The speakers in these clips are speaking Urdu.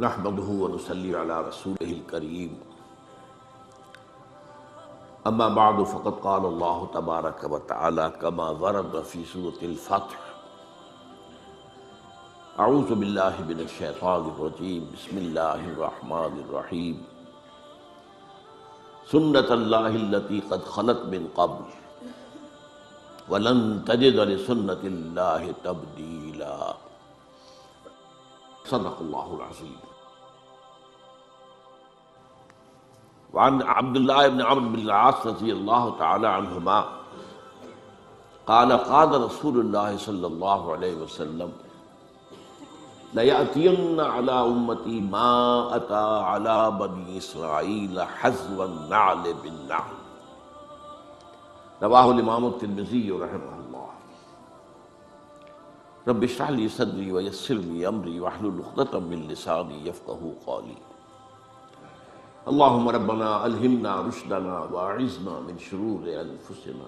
نحمده ونصلي على رسوله الكريم اما بعد فقد قال الله تبارك وتعالى كما ورد في سورة الفتح اعوذ بالله من الشيطان الرجيم بسم الله الرحمن الرحيم سنة الله التي قد خلت من قبل ولن تجد لسنة الله تبديلا صدق الله العظيم. وعن عبد الله بن عمرو بن العاص رضي الله تعالى عنهما قال قال رسول الله صلى الله عليه وسلم ليأتين على أمتي ما أتى على بني إسرائيل حذو النعل بالنعل رواه الإمام الترمذي رحمه الله. رب اشرح لي صدري ويسر لي أمري واحلل عقدة من لساني يفقهوا قولي. اللهم ربنا ألهمنا رشدنا وأعذنا من شرور أنفسنا.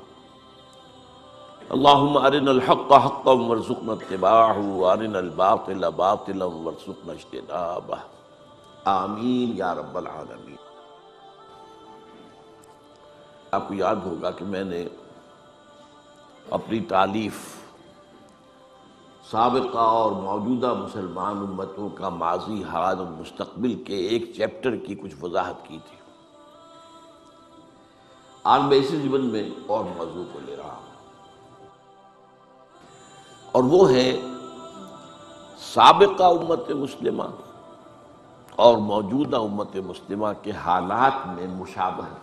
اللهم أرنا الحق حقا وارزقنا اتباعه وأرنا الباطل باطلا وارزقنا اجتنابه. آمین یا رب العالمین. آپ کو یاد ہوگا کہ میں نے اپنی تالیف سابقہ اور موجودہ مسلمان امتوں کا ماضی، حال اور مستقبل کے ایک چیپٹر کی کچھ وضاحت کی تھی. آج میں اسی ضمن میں اور موضوع کو لے رہا ہوں، اور وہ ہے سابقہ امت مسلمہ اور موجودہ امت مسلمہ کے حالات میں مشابہت.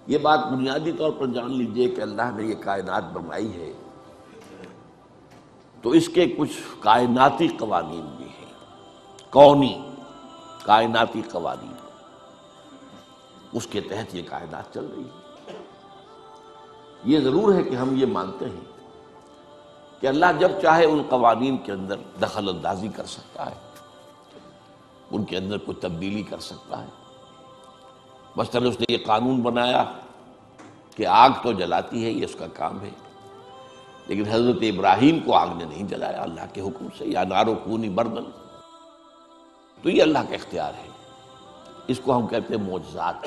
یہ بات بنیادی طور پر جان لیجئے کہ اللہ نے یہ کائنات بنائی ہے تو اس کے کچھ کائناتی قوانین بھی ہیں، کونی کائناتی قوانین، اس کے تحت یہ کائنات چل رہی ہے. یہ ضرور ہے کہ ہم یہ مانتے ہیں کہ اللہ جب چاہے ان قوانین کے اندر دخل اندازی کر سکتا ہے، ان کے اندر کوئی تبدیلی کر سکتا ہے. مثلا اس نے یہ قانون بنایا کہ آگ تو جلاتی ہے، یہ اس کا کام ہے، لیکن حضرت ابراہیم کو آگ نے نہیں جلایا اللہ کے حکم سے، یا نارو کونی بردن. تو یہ اللہ کا اختیار ہے. اس کو ہم کہتے ہیں معجزات.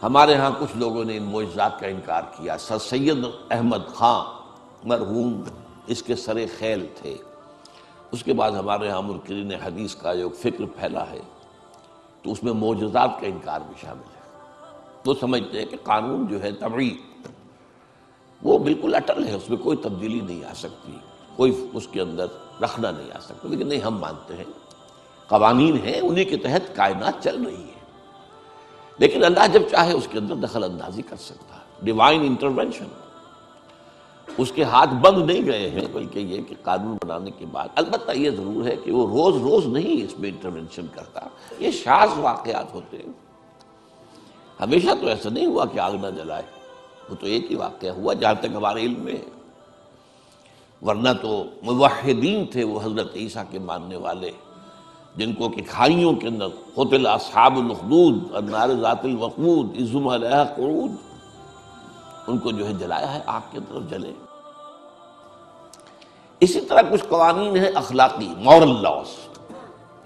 ہمارے ہاں کچھ لوگوں نے ان معجزات کا انکار کیا. سر سید احمد خان مرحوم اس کے سر خیل تھے. اس کے بعد ہمارے ہاں منکرین حدیث کا جو فکر پھیلا ہے تو اس میں معجزات کا انکار بھی شامل ہے. وہ سمجھتے ہیں کہ قانون جو ہے طبعی وہ بالکل اٹل ہے، اس میں کوئی تبدیلی نہیں آ سکتی، کوئی اس کے اندر رکھنا نہیں آ سکتا. لیکن نہیں، ہم مانتے ہیں قوانین ہیں، انہی کے تحت کائنات چل رہی ہے، لیکن اللہ جب چاہے اس کے اندر دخل اندازی کر سکتا ہے. Divine intervention. اس کے ہاتھ بند نہیں گئے ہیں، بلکہ یہ کہ قانون بنانے کے بعد البتہ یہ ضرور ہے کہ وہ روز روز نہیں اس میں انٹرونشن کرتا. یہ شاذ واقعات ہوتے ہیں. ہمیشہ تو ایسا نہیں ہوا کہ آگ نہ جلائے. وہ تو ایک ہی واقعہ ہوا جہاں تک ہمارے علم میں ہے. ورنہ تو موحدین تھے وہ حضرت عیسیٰ کے ماننے والے، جن کو کہ کھائیوں کے اندر قتل اصحاب الاخدود النار ذات الوقود اذ ہم علیہا قعود، ان کو جو ہے جلایا ہے، آگ کی طرف جلے. اسی طرح کچھ قوانین ہیں اخلاقی، مورل لاز،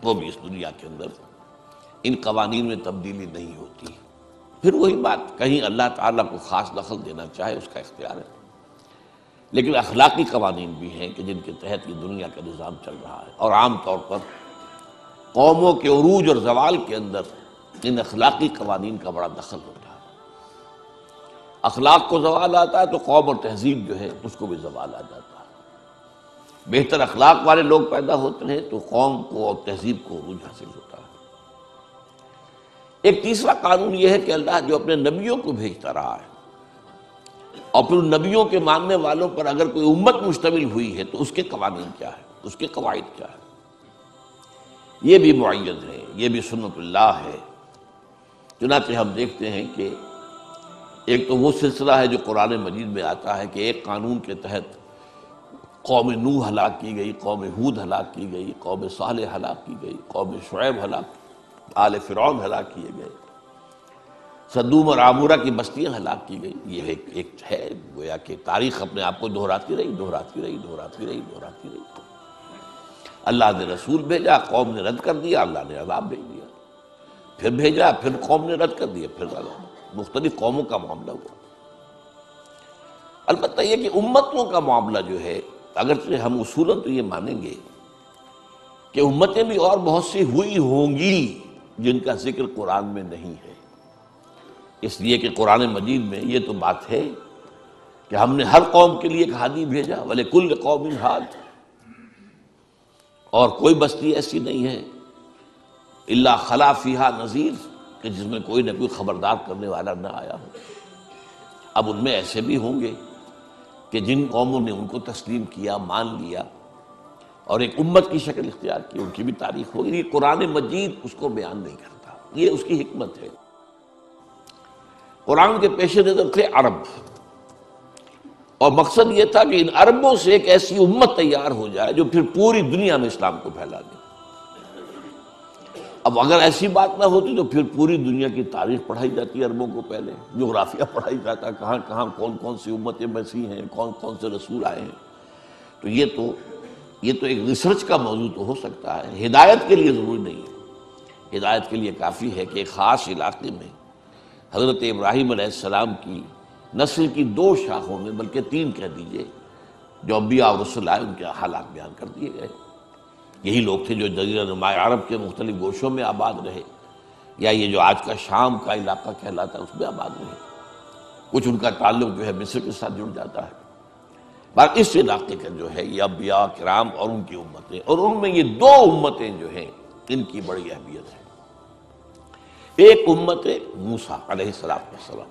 وہ بھی اس دنیا کے اندر ان قوانین میں تبدیلی نہیں ہوتی. پھر وہی بات، کہیں اللہ تعالیٰ کو خاص دخل دینا چاہے اس کا اختیار ہے، لیکن اخلاقی قوانین بھی ہیں کہ جن کے تحت یہ دنیا کا نظام چل رہا ہے. اور عام طور پر قوموں کے عروج اور زوال کے اندر ان اخلاقی قوانین کا بڑا دخل ہوتا ہے. اخلاق کو زوال آتا ہے تو قوم اور تہذیب جو ہے اس کو بھی زوال آ جاتا ہے. بہتر اخلاق والے لوگ پیدا ہوتے ہیں تو قوم کو اور تہذیب کو عروج حاصل ہوتا ہے. ایک تیسرا قانون یہ ہے کہ اللہ جو اپنے نبیوں کو بھیجتا رہا ہے اور پھر ان نبیوں کے ماننے والوں پر اگر کوئی امت مشتمل ہوئی ہے تو اس کے قوانین کیا ہے، اس کے قواعد کیا ہے، یہ بھی معید ہے، یہ بھی سنت اللہ ہے. چنانچہ ہم دیکھتے ہیں کہ ایک تو وہ سلسلہ ہے جو قرآن مجید میں آتا ہے کہ ایک قانون کے تحت قوم نوح ہلاک کی گئی، قوم ہود ہلاک کی گئی، قوم صالح ہلاک کی گئی، قوم شعیب ہلاک، آل فرعون ہلاک کیے گئے. صدوم اور عامورہ کی بستیاں ہلاک کی گئی. یہ ایک ہے گویا کہ تاریخ اپنے آپ کو دہراتی رہی. اللہ نے رسول بھیجا، قوم نے رد کر دیا، اللہ نے عذاب بھیج دیا. پھر بھیجا، پھر قوم نے رد کر دیا، پھر عذاب. مختلف قوموں کا معاملہ ہوا. البتہ یہ کہ امتوں کا معاملہ جو ہے، اگرچہ ہم اصولاً تو یہ مانیں گے کہ امتیں بھی اور بہت سی ہوئی ہوں گی جن کا ذکر قرآن میں نہیں ہے، اس لیے کہ قرآن مجید میں یہ تو بات ہے کہ ہم نے ہر قوم کے لیے ایک ہادی بھیجا، وَلِكُلِّ قَوْمٍ ہاد، اور کوئی بستی ایسی نہیں ہے الا خلا فیہا نذیر کہ جس میں کوئی نہ کوئی خبردار کرنے والا نہ آیا ہو. اب ان میں ایسے بھی ہوں گے کہ جن قوموں نے ان کو تسلیم کیا، مان لیا اور ایک امت کی شکل اختیار کی، ان کی بھی تاریخ ہوگی. یہ قرآن مجید اس کو بیان نہیں کرتا، یہ اس کی حکمت ہے. قرآن کے پیش نظر تھے عرب، اور مقصد یہ تھا کہ ان عربوں سے ایک ایسی امت تیار ہو جائے جو پھر پوری دنیا میں اسلام کو پھیلا دے. اب اگر ایسی بات نہ ہوتی تو پھر پوری دنیا کی تاریخ پڑھائی جاتی عربوں کو، پہلے جغرافیہ پڑھائی جاتا، کہاں کہاں کون کون سی امتیں مسیح ہیں، کون کون سے رسول آئے ہیں. تو یہ تو ایک ریسرچ کا موضوع تو ہو سکتا ہے، ہدایت کے لیے ضروری نہیں ہے. ہدایت کے لیے کافی ہے کہ ایک خاص علاقے میں حضرت ابراہیم علیہ السلام کی نسل کی 2 شاخوں میں، بلکہ 3 کہہ دیجئے، جو انبیاء اور رسل آئے ان کے حالات بیان کر دیے گئے. یہی لوگ تھے جو جزیرہ نماء عرب کے مختلف گوشوں میں آباد رہے، یا یہ جو آج کا شام کا علاقہ کہلاتا ہے اس میں آباد رہے. کچھ ان کا تعلق جو ہے مصر کے ساتھ جڑ جاتا ہے. باقی اس علاقے کا جو ہے یہ انبیاء کرام اور ان کی امتیں، اور ان میں یہ 2 امتیں جو ہیں ان کی بڑی اہمیت ہے. ایک امت موسیٰ علیہ السلام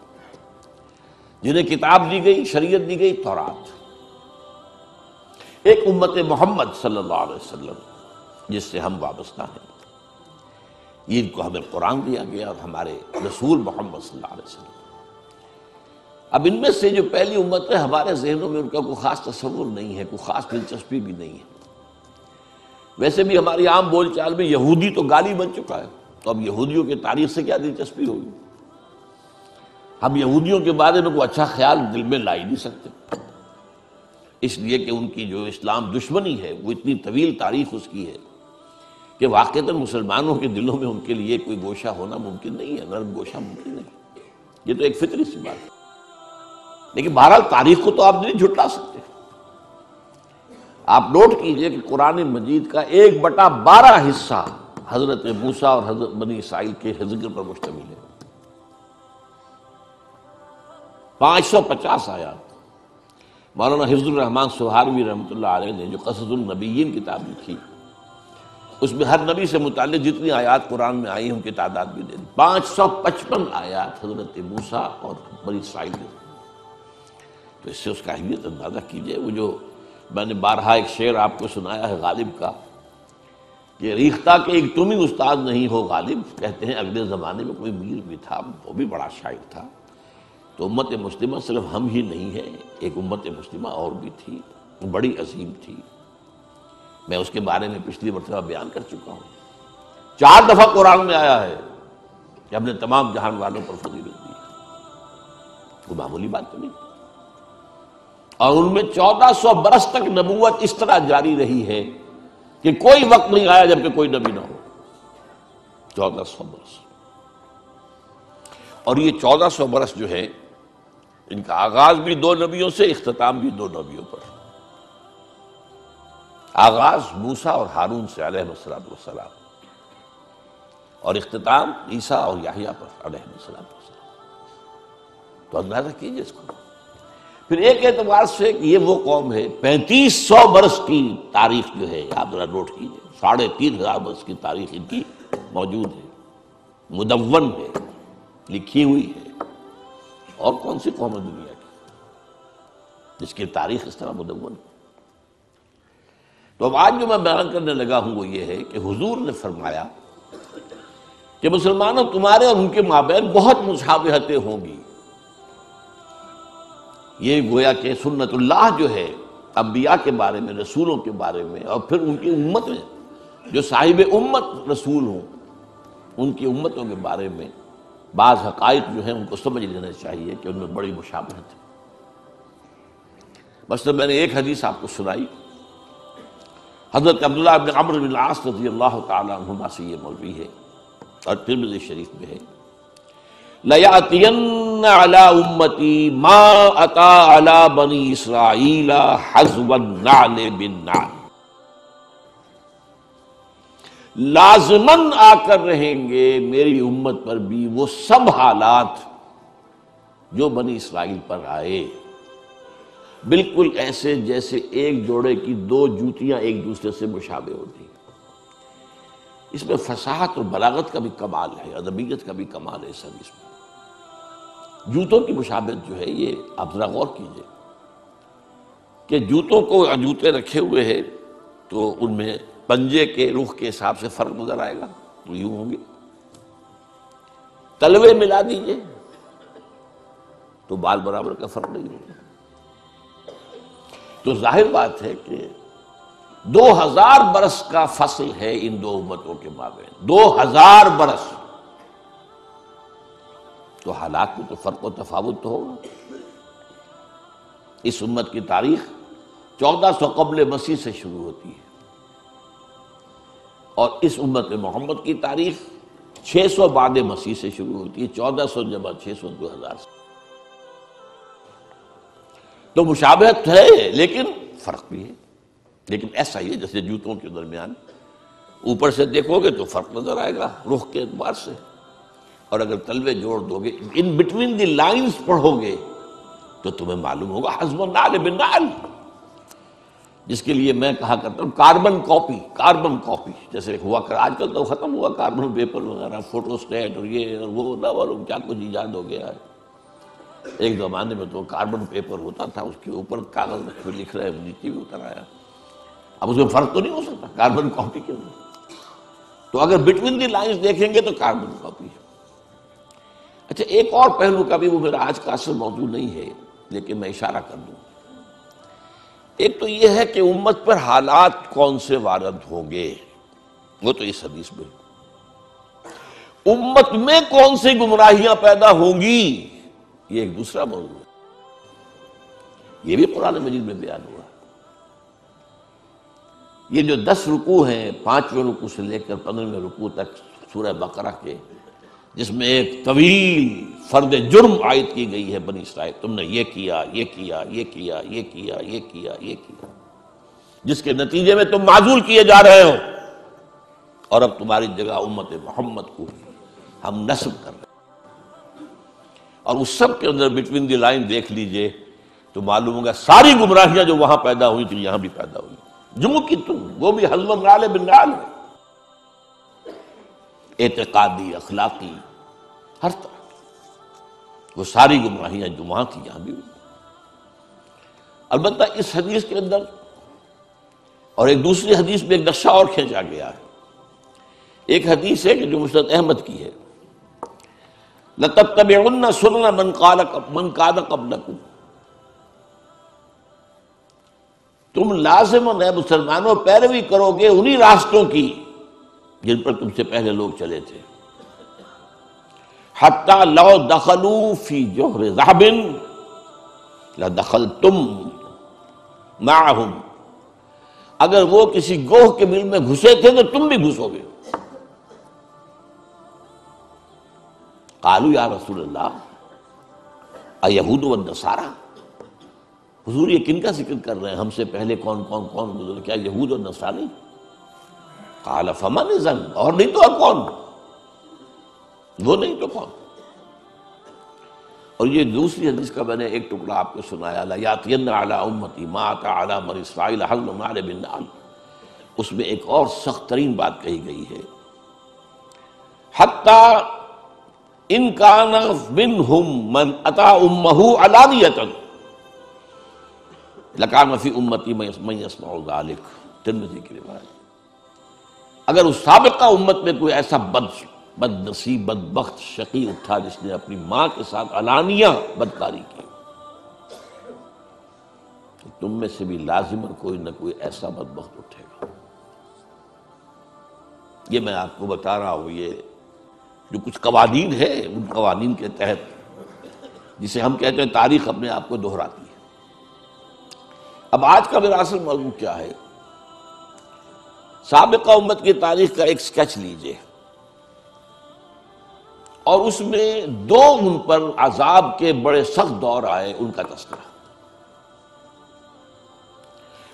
جنہیں کتاب دی گئی، شریعت دی گئی، تورات. ایک امت محمد صلی اللہ علیہ وسلم جس سے ہم وابستہ ہیں، ان کو ہمیں قرآن دیا گیا اور ہمارے رسول محمد صلی اللہ علیہ وسلم. اب ان میں سے جو پہلی امت ہے، ہمارے ذہنوں میں ان کا کوئی خاص تصور نہیں ہے، کوئی خاص دلچسپی بھی نہیں ہے. ویسے بھی ہماری عام بول چال میں یہودی تو گالی بن چکا ہے، تو اب یہودیوں کی تاریخ سے کیا دلچسپی ہوگی؟ ہم یہودیوں کے بارے میں کوئی اچھا خیال دل میں لا ہی نہیں سکتے، اس لیے کہ ان کی جو اسلام دشمنی ہے وہ اتنی طویل تاریخ اس کی ہے کہ واقعتاً مسلمانوں کے دلوں میں ان کے لیے کوئی گوشہ ہونا ممکن نہیں ہے، نرم گوشہ ممکن نہیں. یہ تو ایک فطری سی بات ہے. لیکن بہرحال تاریخ کو تو آپ نہیں جھٹلا سکتے. آپ نوٹ کیجئے کہ قرآن مجید کا 1/12 حصہ حضرت موسیٰ اور حضرت بنی اسرائیل کے ذکر پر مشتمل ہے. 550 آیات. مولانا حفظ الرحمن سہاروی رحمۃ اللہ علیہ نے جو قصص النبیین کتاب لکھی، اس میں ہر نبی سے متعلق جتنی آیات قرآن میں آئی ہیں ان کی تعداد بھی دے دی. 555 آیات حضرت موسیٰ اور بنی اسرائیل نے. تو اس سے اس کا اہمیت اندازہ کیجئے. وہ جو میں نے بارہا ایک شعر آپ کو سنایا ہے غالب کا کہ ریختہ کے ایک تم ہی استاد نہیں ہو غالب، کہتے ہیں اگلے زمانے میں کوئی میر بھی تھا، وہ بھی بڑا شاعر تھا. تو امت مسلمہ صرف ہم ہی نہیں ہے، ایک امت مسلمہ اور بھی تھی، بڑی عظیم تھی. میں اس کے بارے میں پچھلی مرتبہ بیان کر چکا ہوں. 4 دفعہ قرآن میں آیا ہے کہ ہم نے تمام جہان والوں پر فضیلت دی. وہ معمولی بات تو نہیں. اور ان میں 1400 برس تک نبوت اس طرح جاری رہی ہے کہ کوئی وقت نہیں آیا جبکہ کوئی نبی نہ ہو. 1400 برس. اور یہ 1400 برس جو ہے ان کا آغاز بھی 2 نبیوں سے، اختتام بھی 2 نبیوں پر. آغاز موسیٰ اور ہارون سے علیہ السلام، اور اختتام عیسیٰ اور یحییٰ پر علیہ السلام. تو اندازہ کیجیے اس کو. پھر ایک اعتبار سے کہ یہ وہ قوم ہے 3500 برس کی تاریخ جو ہے، آپ ذرا نوٹ کیجیے. 3500 برس کی تاریخ ان کی موجود ہے، مدون ہے، لکھی ہوئی ہے. اور کون سی قوم ہے دنیا کی جس کی تاریخ اس طرح مدون ہے؟ تو اب آج جو میں بیان کرنے لگا ہوں وہ یہ ہے کہ حضور نے فرمایا کہ مسلمانوں تمہارے اور ان کے مابین بہت مشابہتیں ہوں گی. یہ گویا کہ سنت اللہ جو ہے انبیاء کے بارے میں، رسولوں کے بارے میں، اور پھر ان کی امت میں جو صاحب امت رسول ہوں ان کی امتوں کے بارے میں بعض حقائق جو ہیں ان کو سمجھ لینا چاہیے کہ ان میں بڑی مشابہت ہے۔ مثلا میں نے ایک حدیث آپ کو سنائی، حضرت عبداللہ بن عمرو بن العاص رضی اللہ تعالیٰ عنہما سے یہ مروی ہے اور ترمذی شریف میں ہے، لَيَأْتِيَنَّ عَلَىٰ أُمَّتِي مَا أَتَىٰ عَلَىٰ بَنِي إِسْرَائِيلَ حَذْوَ النَّعْلِ بِالنَّعْلِ، لازماً آ کر رہیں گے میری امت پر بھی وہ سب حالات جو بنی اسرائیل پر آئے، بالکل ایسے جیسے ایک جوڑے کی دو جوتیاں ایک دوسرے سے مشابہ ہوتی ہیں۔ اس میں فصاحت اور بلاغت کا بھی کمال ہے، ادبیت کا بھی کمال ہے اس حدیث میں۔ جوتوں کی مشابہت جو ہے یہ آپ ذرا غور کیجئے کہ جوتوں کو جوتے رکھے ہوئے ہیں تو ان میں پنجے کے رخ کے حساب سے فرق نظر آئے گا، تو یوں ہوں گے۔ تلوے ملا دیجئے تو بال برابر کا فرق نہیں ہوگا۔ تو ظاہر بات ہے کہ 2000 برس کا فصل ہے ان دو امتوں کے مابین، 2000 برس، تو حالات میں تو فرق و تفاوت تو ہوگا۔ اس امت کی تاریخ 1400 قبل مسیح سے شروع ہوتی ہے اور اس امت محمد کی تاریخ 600 بعد مسیح سے شروع ہوتی ہے، 1400 جمع 600 2000 سے۔ تو مشابہت ہے لیکن فرق بھی ہے، لیکن ایسا ہی ہے جیسے جوتوں کے درمیان اوپر سے دیکھو گے تو فرق نظر آئے گا رخ کے اعتبار سے، اور اگر تلوے جوڑ دو گے، ان بٹوین دی لائنز پڑھو گے تو تمہیں معلوم ہوگا حزب النعل بالنعل، جس کے لیے میں کہا کرتا ہوں کاربن کاپی جیسے ہوا کر، آج کل تو ختم ہوا کاربن پیپر وغیرہ، فوٹو اسٹیٹ اور یہ اور وہ نہ معلوم کیا کچھ ایجاد ہو گیا ہے۔ ایک زمانے میں تو کاربن پیپر ہوتا تھا، اس کے اوپر کاغذ پہ لکھ رہے ہیں، نیچے بھی اتر آیا، اب اس میں فرق تو نہیں ہو سکتا کاربن کاپی کے اندر۔ تو اگر بٹوین دی لائنز دیکھیں گے تو کاربن کاپی ہے۔ اچھا ایک اور پہلو کا بھی، وہ میرا آج کا اصل موضوع نہیں ہے لیکن میں اشارہ کر دوں۔ ایک تو یہ ہے کہ امت پر حالات کون سے وارد ہوں گے، وہ تو اس حدیث میں، امت میں کون سی گمراہیاں پیدا ہوں گی یہ ایک دوسرا موضوع ہے، یہ بھی قرآن مجید میں بیان ہوا۔ یہ جو 10 رکوع ہیں، 5ویں رکوع سے لے کر 15ویں رکوع تک سورہ بقرہ کے، جس میں ایک طویل فرد جرم عائد کی گئی ہے بنی اسرائیل، تم نے یہ کیا، یہ کیا، یہ کیا، یہ کیا، یہ کیا، یہ کیا، جس کے نتیجے میں تم معزول کیے جا رہے ہو، اور اب تمہاری جگہ امت محمد کو ہم نصب کر رہے ہیں۔ اور اس سب کے اندر بٹوین دی لائن دیکھ لیجئے تو معلوم ہوگا ساری گمراہیاں جو وہاں پیدا ہوئی تھی یہاں بھی پیدا ہوئی، جمع کی تم، وہ بھی حزب النعل بالنعل، اعتقادی، اخلاقی، ہر طرح وہ ساری گمراہیاں جو وہاں تھی یہاں بھی ہوئی۔ البتہ اس حدیث کے اندر اور ایک دوسری حدیث میں ایک نقشہ اور کھینچا گیا ہے۔ ایک حدیث ہے کہ جو مسند احمد کی ہے، لَتَتَّبِعُنَّ سُنَنَ مَنْ كَانَ قَبْلَكُمْ، تم لازماً اے مسلمانوں پیروی کرو گے انہی راستوں کی جن پر تم سے پہلے لوگ چلے تھے، حَتَّى لَوْ دَخَلُوا فِي جُحْرِ ذَهَبٍ لَدَخَلْتُمْ مَعَهُمْ، اگر وہ کسی گوہ کے بل میں گھسے تھے تو تم بھی گھسو گے۔ قالوا یا رسول اللہ ایہود والنصارى، حضور یہ کن کا ذکر کر رہے ہیں، ہم سے پہلے کون گزرے، کیا یہود اور نصارى؟ قال فمن اذن، اور نہیں تو اور کون، وہ نہیں تو کون۔ اور یہ دوسری حدیث کا میں نے ایک ٹکڑا آپ کو سنایا، لَيَأْتِيَنَّ عَلَىٰ أُمَّتِي مَا أَتَىٰ عَلَىٰ بَنِي إِسْرَائِيلَ حَزْوَ النَّعْلِ بِالنَّعْلِ، اس میں ایک اور سخت ترین بات کہی گئی ہے، حَتَّىٰ إِن كَانَ مِنْهُمْ مَنْ أَتَىٰ أُمَّهُ عَلَانِيَةً لَكَانَ فِي أُمَّتِي مَن يَصْنَعُ ذَلِكَ، ترمذی کی روایت۔ اگر اس سابقہ امت میں کوئی ایسا بد نصیب، بدبخت، شقی اٹھا جس نے اپنی ماں کے ساتھ علانیہ بدکاری کی، تو تم میں سے بھی لازماً کوئی نہ کوئی ایسا بدبخت اٹھے گا۔ یہ میں آپ کو بتا رہا ہوں، یہ جو کچھ قوانین ہے، ان قوانین کے تحت، جسے ہم کہتے ہیں تاریخ اپنے آپ کو دہراتی ہے۔ اب آج کا میرا اصل موضوع کیا ہے؟ سابقہ امت کی تاریخ کا ایک سکیچ لیجئے اور اس میں دو ان پر عذاب کے بڑے سخت دور آئے، ان کا تذکرہ،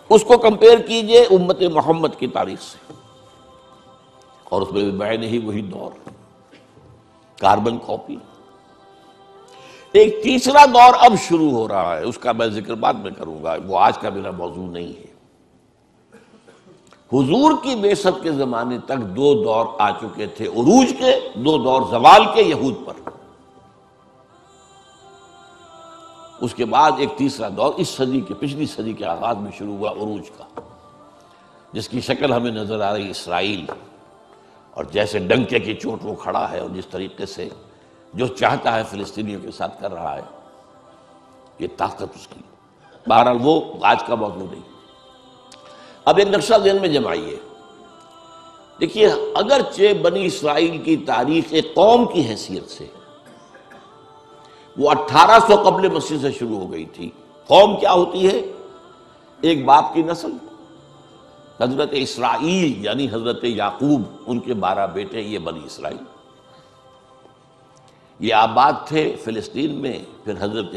اس کو کمپیئر کیجئے امت محمد کی تاریخ سے، اور اس میں بھی بعین ہی وہی دور، کاربن کاپی۔ ایک تیسرا دور اب شروع ہو رہا ہے، اس کا میں ذکر بعد میں کروں گا، وہ آج کا میرا موضوع نہیں ہے۔ حضور کی بعثت کے زمانے تک دو دور آ چکے تھے، عروج کے دو دور، زوال کے یہود پر۔ اس کے بعد ایک تیسرا دور اس صدی کے، پچھلی صدی کے آغاز میں شروع ہوا، عروج کا، جس کی شکل ہمیں نظر آ رہی اسرائیل، اور جیسے ڈنکے کی چوٹ وہ کھڑا ہے، اور جس طریقے سے جو چاہتا ہے فلسطینیوں کے ساتھ کر رہا ہے، یہ طاقت اس کی۔ بہرحال وہ آج کا موضوع نہیں۔ اب ایک نقشہ ذہن میں جمائیے، دیکھیے، اگرچہ بنی اسرائیل کی تاریخ ایک قوم کی حیثیت سے وہ 1800 قبل مسیح سے شروع ہو گئی تھی۔ قوم کیا ہوتی ہے؟ ایک باپ کی نسل، حضرت اسرائیل یعنی حضرت یعقوب، ان کے 12 بیٹے، یہ بنی اسرائیل۔ یہ آباد تھے فلسطین میں، پھر حضرت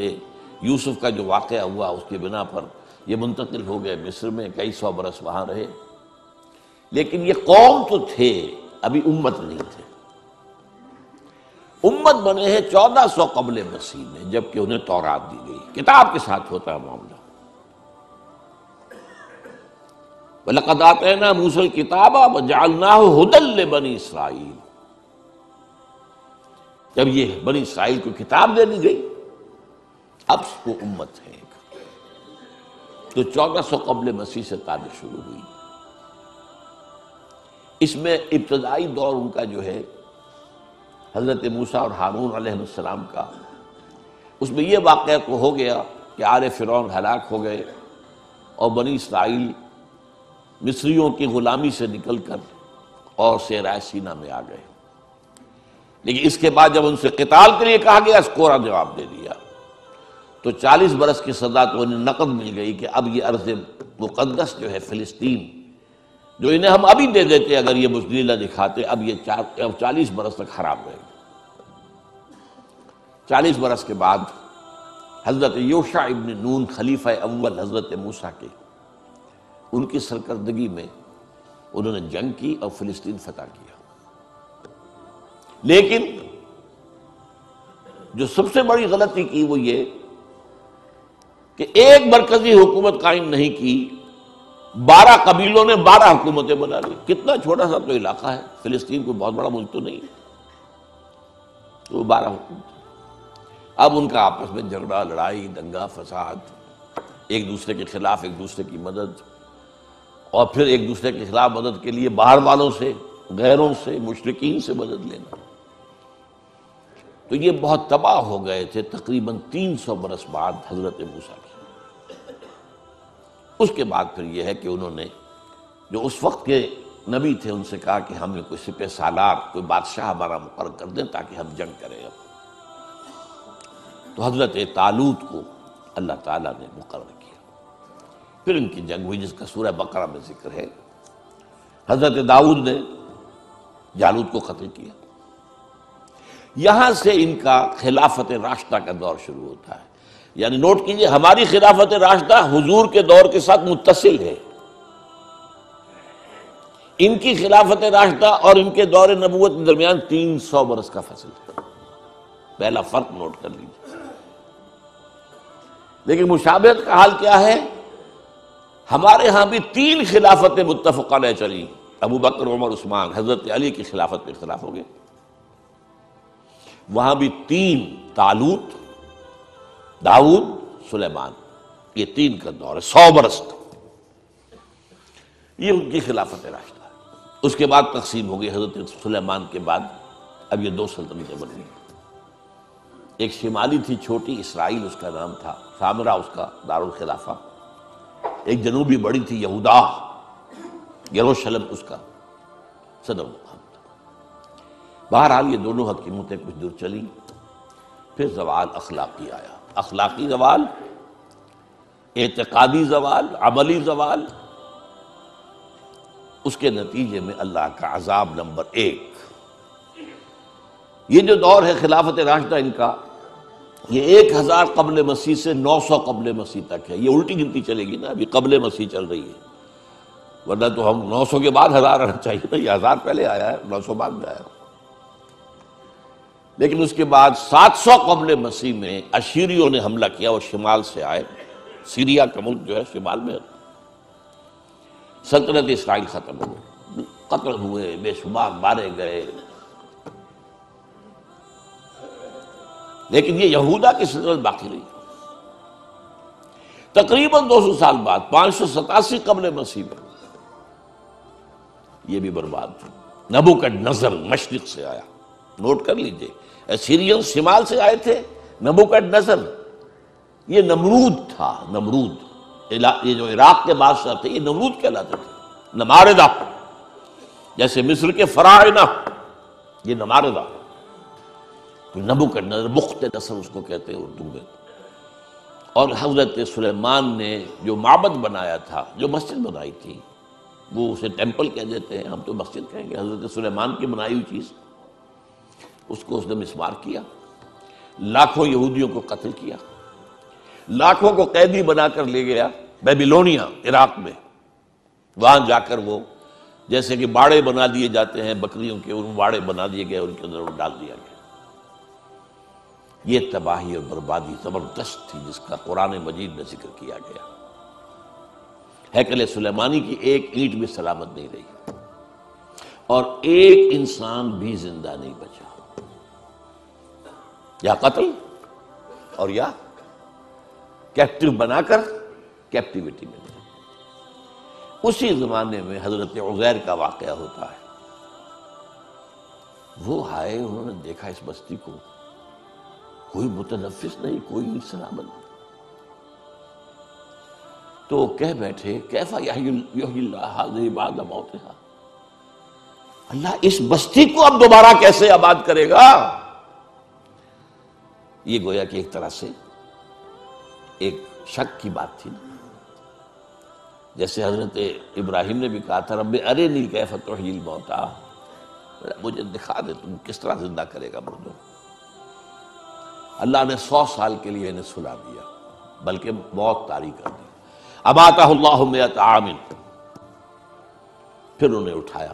یوسف کا جو واقعہ ہوا اس کی بنا پر یہ منتقل ہو گئے مصر میں، کئی سو برس وہاں رہے، لیکن یہ قوم تو تھے، ابھی امت نہیں تھے۔ امت بنے ہیں 1400 قبل مسیح میں، جبکہ انہیں تورات دی گئی، کتاب کے ساتھ ہوتا ہے معاملہ۔ وَلَقَدْ آتَيْنَا مُوسَى الْكِتَابَ وَجَعَلْنَاهُ هُدًى لِبَنِي اسرائیل۔ جب یہ بنی اسرائیل کو کتاب دے دی گئی، اب وہ امت ہے۔ تو 1400 قبل مسیح سے تاریخ شروع ہوئی۔ اس میں ابتدائی دور ان کا جو ہے حضرت موسیٰ اور ہارون علیہ السلام کا، اس میں یہ واقعہ تو ہو گیا کہ آل فرعون ہلاک ہو گئے اور بنی اسرائیل مصریوں کی غلامی سے نکل کر اور صحرائے سینا میں آ گئے، لیکن اس کے بعد جب ان سے قتال کے لیے کہا گیا، اس کوڑا جواب دے دیا، تو 40 برس کی سزا تو انہیں نقد مل گئی کہ اب یہ ارض مقدس جو ہے فلسطین، جو انہیں ہم ابھی دے دیتے اگر یہ بزدلی نہ دکھاتے، اب یہ 40 برس تک خراب رہے گا۔ 40 برس کے بعد حضرت یوشع ابن نون، خلیفہ اول حضرت موسیٰ کے، ان کی سرکردگی میں انہوں نے جنگ کی اور فلسطین فتح کیا۔ لیکن جو سب سے بڑی غلطی کی وہ یہ کہ ایک مرکزی حکومت قائم نہیں کی، 12 قبیلوں نے 12 حکومتیں بنا لی۔ کتنا چھوٹا سا تو علاقہ ہے، فلسطین کوئی بہت بڑا ملک تو نہیں ہے، تو 12 حکومت۔ اب ان کا آپس میں جھگڑا، لڑائی، دنگا فساد، ایک دوسرے کے خلاف ایک دوسرے کی مدد، اور پھر ایک دوسرے کے خلاف مدد کے لیے باہر والوں سے، غیروں سے، مشرکین سے مدد لینا۔ تو یہ بہت تباہ ہو گئے تھے تقریباً 300 برس بعد حضرت موسیٰ کے۔ اس کے بعد پھر یہ ہے کہ انہوں نے جو اس وقت کے نبی تھے ان سے کہا کہ ہمیں کوئی سپہ سالار، کوئی بادشاہ ہمارا مقرر کر دیں تاکہ ہم جنگ کریں۔ اب تو حضرت طالوت کو اللہ تعالیٰ نے مقرر کیا، پھر ان کی جنگ ہوئی جس کا سورہ بقرہ میں ذکر ہے۔ حضرت داؤد نے جالوت کو قتل کیا۔ یہاں سے ان کا خلافت راشدہ کا دور شروع ہوتا ہے، یعنی نوٹ کیجئے ہماری خلافت راشدہ حضور کے دور کے ساتھ متصل ہے، ان کی خلافت راشدہ اور ان کے دور نبوت کے درمیان 300 برس کا فاصل ہے۔ پہلا فرق نوٹ کر لیجیے۔ لیکن مشابہت کا حال کیا ہے؟ ہمارے ہاں بھی 3 خلافتیں متفق علیہ چلی، ابو بکر، عمر، عثمان، حضرت علی کی خلافت میں اختلاف ہو گیا۔ وہاں بھی 3، طالوت، داؤد، سلیمان، یہ 3 کا دور ہے، 100 برس کا، یہ ان کی خلافت راشدہ ہے۔ اس کے بعد تقسیم ہو گئی، حضرت سلیمان کے بعد اب یہ 2 سلطنتیں بن گئی۔ ایک شمالی تھی چھوٹی، اسرائیل اس کا نام تھا، سامرا اس کا دارالخلافہ۔ ایک جنوبی بڑی تھی، یہودا، یروشلم اس کا صدر مقام تھا۔ بہرحال یہ دونوں حکیمتیں کچھ دور چلی، پھر زوال اخلاقی آیا، اخلاقی زوال، اعتقادی زوال، عملی زوال، اس کے نتیجے میں اللہ کا عذاب نمبر 1۔ یہ جو دور ہے خلافت راشدہ ان کا، یہ 1000 قبل مسیح سے 900 قبل مسیح تک ہے۔ یہ الٹی گنتی چلے گی نا، ابھی قبل مسیح چل رہی ہے، ورنہ تو ہم 900 کے بعد 1000 آنا چاہیے نا، یہ 1000 پہلے آیا ہے، 900 بعد میں آیا۔ لیکن اس کے بعد 700 قبل مسیح میں اشیریوں نے حملہ کیا، وہ شمال سے آئے، سیریا کا ملک جو ہے شمال میں، سلطنت اسرائیل ختم ہو گئی، قتل ہوئے، بے شمار مارے گئے۔ لیکن یہ یہودا کی سلطنت باقی رہی۔ تقریباً 200 سال بعد 587 قبل مسیح میں یہ بھی برباد ہو۔ نبوکڈنضر مشرق سے آیا، نوٹ کر لیجئے، اسیرین شمال سے آئے تھے، نبوکڈنضر یہ نمرود تھا، نمرود، یہ جو عراق کے بادشاہ تھے یہ نمرود کہلاتے تھے، نماردہ، جیسے مصر کے فراعنہ یہ نماردہ، تو نبوکڈنضر، بخت نصر اس کو کہتے ہیں اردو میں۔ اور حضرت سلیمان نے جو معبد بنایا تھا، جو مسجد بنائی تھی، وہ اسے ٹیمپل کہہ دیتے ہیں، ہم تو مسجد کہیں گے، حضرت سلیمان کی بنائی ہوئی چیز، اس کو اس نے مسمار کیا، لاکھوں یہودیوں کو قتل کیا، لاکھوں کو قیدی بنا کر لے گیا بیبیلونیا، عراق میں، وہاں جا کر وہ جیسے کہ باڑے بنا دیے جاتے ہیں بکریوں کے، ان باڑے بنا دیے گئے، ان کے اندر وہ ڈال دیا گیا۔ یہ تباہی اور بربادی زبردست تھی جس کا قرآن مجید میں ذکر کیا گیا۔ ہیکل سلیمانی کی ایک اینٹ بھی سلامت نہیں رہی، اور ایک انسان بھی زندہ نہیں بچا، یا قتل اور یا کیپٹیو بنا کر کیپٹیوٹی میں۔ اسی زمانے میں حضرت عزیر کا واقعہ ہوتا ہے۔ وہ آئے، انہوں نے دیکھا اس بستی کو، کوئی متنفس نہیں، کوئی سلامت نہیں، تو کہہ بیٹھے کیفا یحیی اللہ ھذہ بعد موتھا، اللہ اس بستی کو اب دوبارہ کیسے آباد کرے گا؟ یہ گویا کہ ایک طرح سے ایک شک کی بات تھی، جیسے حضرت ابراہیم نے بھی کہا تھا رب ارنی کیف تحیی الموتیٰ، مجھے دکھا دے تم کس طرح زندہ کرے گا مردوں۔ اللہ نے 100 سال کے لیے انہیں سلا دیا، بلکہ موت طاری کر دی۔ اماتہ اللہ 100 عام، پھر انہیں اٹھایا۔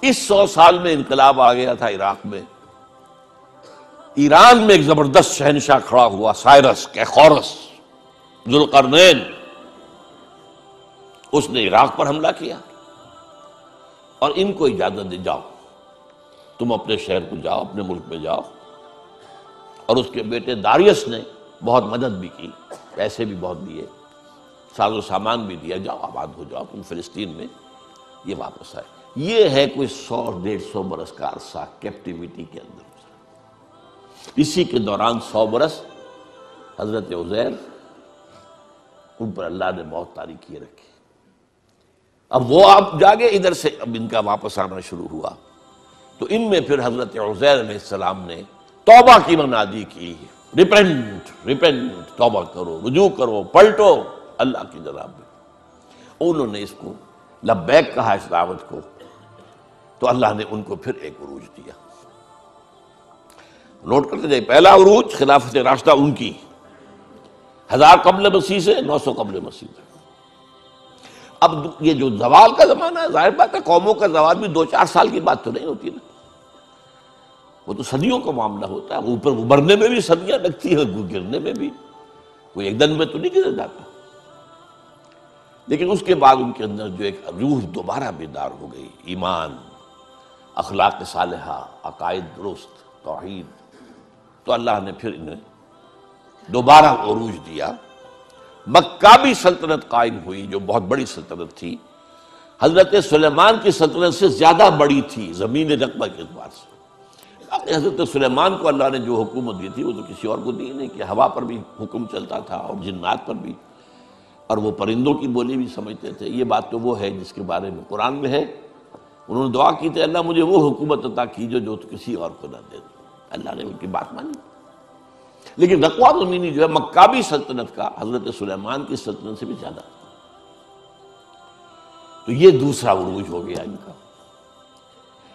اس 100 سال میں انقلاب آ گیا تھا عراق میں، ایران میں ایک زبردست شہنشاہ کھڑا ہوا، سائرس کیخورس ذوالقرنین، اس نے عراق پر حملہ کیا اور ان کو اجازت دی جاؤ تم اپنے شہر کو جاؤ، اپنے ملک میں جاؤ، اور اس کے بیٹے داریس نے بہت مدد بھی کی، پیسے بھی بہت دیے، ساز و سامان بھی دیا، جاؤ آباد ہو جاؤ تم فلسطین میں۔ یہ واپس آئے۔ یہ ہے کوئی 100-150 برس کا عرصہ کیپٹیوٹی کے اندر، اسی کے دوران 100 برس حضرت عزیر، ان پر اللہ نے موت طاری کیے رکھی۔ اب وہ آپ جاگے ادھر سے، اب ان کا واپس آنا شروع ہوا، تو ان میں پھر حضرت عزیر علیہ السلام نے توبہ کی منادی کی، ریپینٹ ریپینٹ، توبہ کرو، رجوع کرو، پلٹو اللہ کی جناب میں۔ انہوں نے اس کو لبیک کہا، اس دعوت کو، تو اللہ نے ان کو پھر ایک عروج دیا۔ نوٹ کرتے جائے، پہلا عروج خلافت راشدہ ان کی، 1000 قبل مسیح سے 900 قبل مسیح تک۔ اب یہ جو زوال کا زمانہ ہے، ظاہر بات ہے قوموں کا زوال بھی 2-4 سال کی بات تو نہیں ہوتی نا، وہ تو صدیوں کا معاملہ ہوتا ہے، اوپر ابھرنے میں بھی صدیاں لگتی ہیں، گرنے میں بھی کوئی ایک دن میں تو نہیں گر جاتا۔ لیکن اس کے بعد ان کے اندر جو ایک روح دوبارہ بیدار ہو گئی، ایمان، اخلاق صالحہ، عقائد درست، توحید، تو اللہ نے پھر انہیں دوبارہ عروج دیا۔ مکابی سلطنت قائم ہوئی، جو بہت بڑی سلطنت تھی، حضرت سلیمان کی سلطنت سے زیادہ بڑی تھی زمین رقبہ کے اعتبار سے۔ حضرت سلیمان کو اللہ نے جو حکومت دی تھی وہ تو کسی اور کو دی نہیں، کہ ہوا پر بھی حکم چلتا تھا اور جنات پر بھی، اور وہ پرندوں کی بولی بھی سمجھتے تھے۔ یہ بات تو وہ ہے جس کے بارے میں قرآن میں ہے انہوں نے دعا کی تھی اللہ مجھے وہ حکومت عطا کیجو جو کسی اور کو نہ دے دو، اللہ نے ان کی بات مانی۔ لیکن رقبہ زمینی جو ہے مکابی سلطنت کا حضرت سلیمان کی سلطنت سے بھی زیادہ، تو یہ دوسرا عروج ہو گیا ان کا۔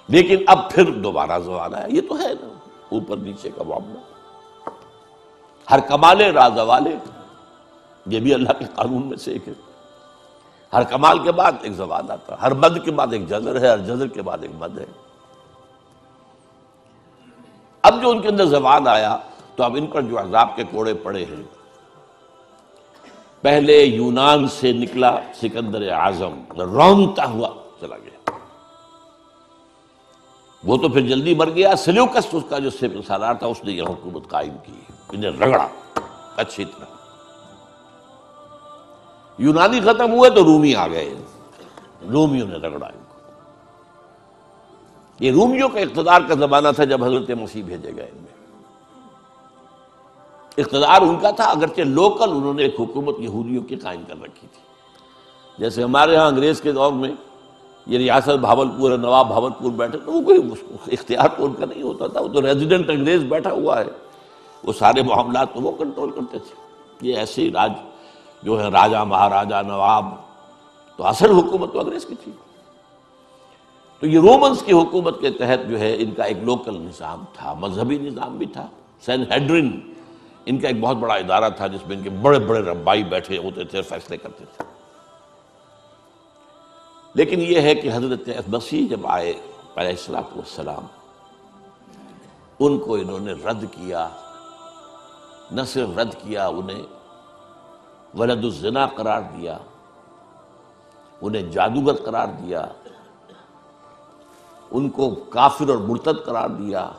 لیکن اب پھر دوبارہ زوال آیا، یہ تو ہے نا اوپر نیچے کا معاملہ، ہر کمال راز والے، یہ بھی اللہ کے قانون میں سے ایک ہے، ہر کمال کے بعد ایک زوال آتا ہے، ہر مد کے بعد ایک جزر ہے، ہر جزر کے بعد ایک مد ہے۔ اب جو ان کے اندر زوال آیا تو اب ان پر جو عذاب کے کوڑے پڑے ہیں، پہلے یونان سے نکلا سکندر اعظم، رونتا ہوا چلا گیا، وہ تو پھر جلدی مر گیا، سلیوکس اس کا جو سالار تھا اس نے یہ حکومت قائم کی، انہیں رگڑا اچھی طرح۔ یونانی ختم ہوئے تو رومی آ گئے، رومیوں نے رگڑا ان کو۔ یہ رومیوں کا اقتدار کا زمانہ تھا جب حضرت مسیح بھیجے گئے، ان میں اقتدار ان کا تھا، اگرچہ لوکل انہوں نے ایک حکومت یہودیوں کی قائم کر رکھی تھی۔ جیسے ہمارے ہاں انگریز کے دور میں یہ ریاست بھاولپور ہے، نواب بھاولپور بیٹھے تو وہ کوئی اختیار تو ان کا نہیں ہوتا تھا، وہ تو ریزیڈنٹ انگریز بیٹھا ہوا ہے، وہ سارے معاملات تو وہ کنٹرول کرتے تھے۔ یہ ایسے ہی راج جو ہے راجا مہاراجا نواب، تو اصل حکومت تو انگریز کی تھی۔ تو یہ رومنز کی حکومت کے تحت جو ہے ان کا ایک لوکل نظام تھا، مذہبی نظام بھی تھا۔ سینہیڈرن ان کا ایک بہت بڑا ادارہ تھا جس میں ان کے بڑے بڑے ربائی بیٹھے ہوتے تھے، فیصلے کرتے تھے۔ لیکن یہ ہے کہ حضرت مسیح جب آئے علیہ الصلوۃ والسلام، ان کو انہوں نے رد کیا، نہ صرف رد کیا، انہیں ولد الزنا قرار دیا، انہیں جادوگر قرار دیا، ان کو کافر اور مرتد قرار دیا،